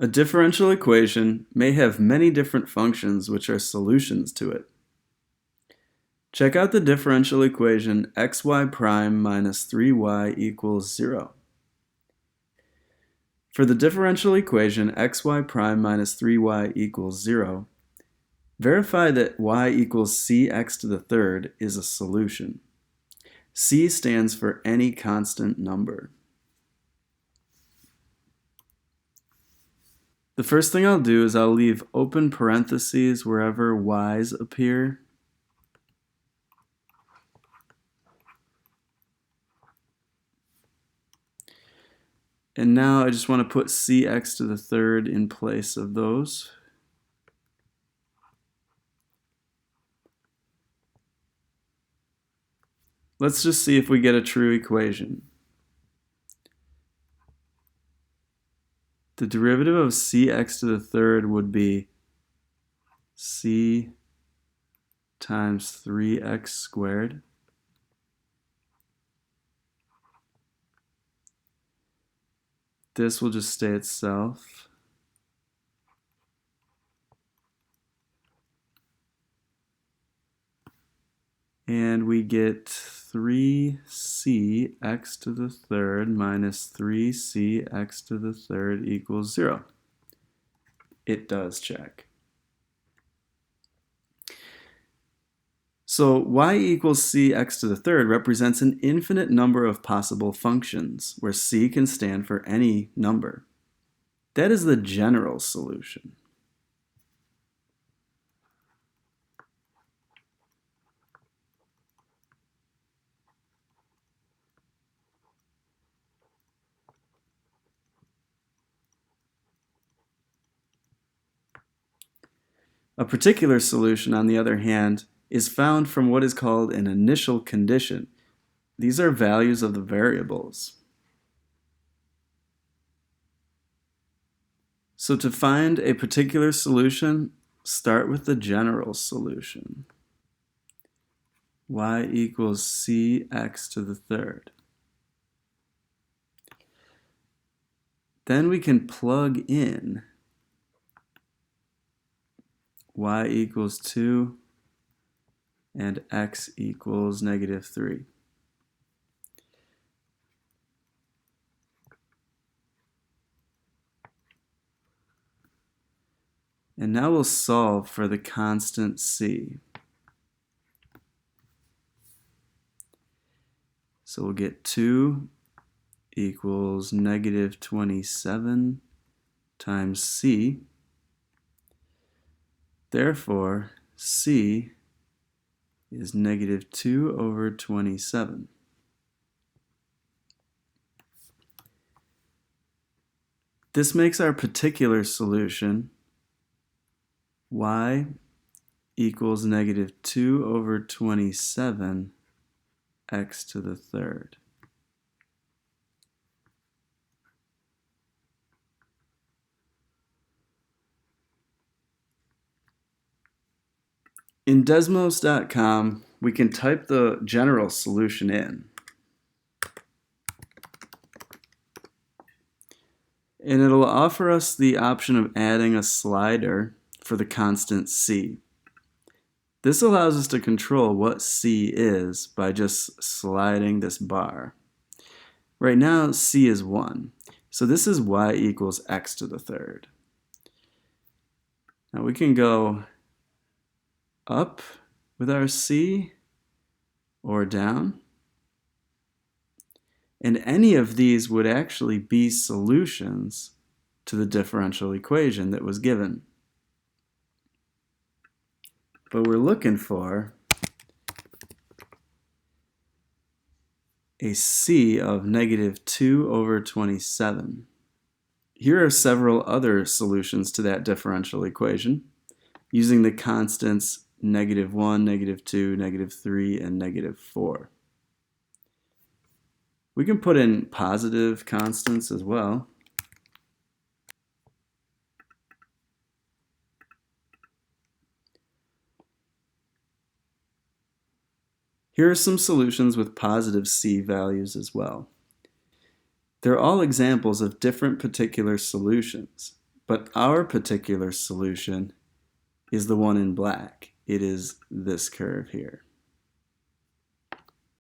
A differential equation may have many different functions which are solutions to it. Check out the differential equation xy prime minus 3y equals 0. For the differential equation xy prime minus 3y equals 0, verify that y equals cx to the third is a solution. C stands for any constant number. The first thing I'll do is I'll leave open parentheses wherever y's appear. And now I just want to put cx to the third in place of those. Let's just see if we get a true equation. The derivative of cx to the third would be c times 3x squared. This will just stay itself. And we get 3cx to the third minus 3cx to the third equals 0. It does check. So y equals cx to the third represents an infinite number of possible functions, where c can stand for any number. That is the general solution. A particular solution, on the other hand, is found from what is called an initial condition. These are values of the variables. So to find a particular solution, start with the general solution. Y equals cx to the third. Then we can plug in y equals 2 and x equals negative 3. And now we'll solve for the constant c. So we'll get 2 equals negative 27 times c. Therefore, c is negative 2 over 27. This makes our particular solution y equals negative 2 over 27 x to the third. In Desmos.com, we can type the general solution in. And it'll offer us the option of adding a slider for the constant c. This allows us to control what c is by just sliding this bar. Right now, c is 1. So this is y equals x to the third. Now we can go up with our c or down. And any of these would actually be solutions to the differential equation that was given. But we're looking for a c of negative 2 over 27. Here are several other solutions to that differential equation using the constants negative 1, negative 2, negative 3, and negative 4. We can put in positive constants as well. Here are some solutions with positive c values as well. They're all examples of different particular solutions, But our particular solution is the one in black. It is this curve here.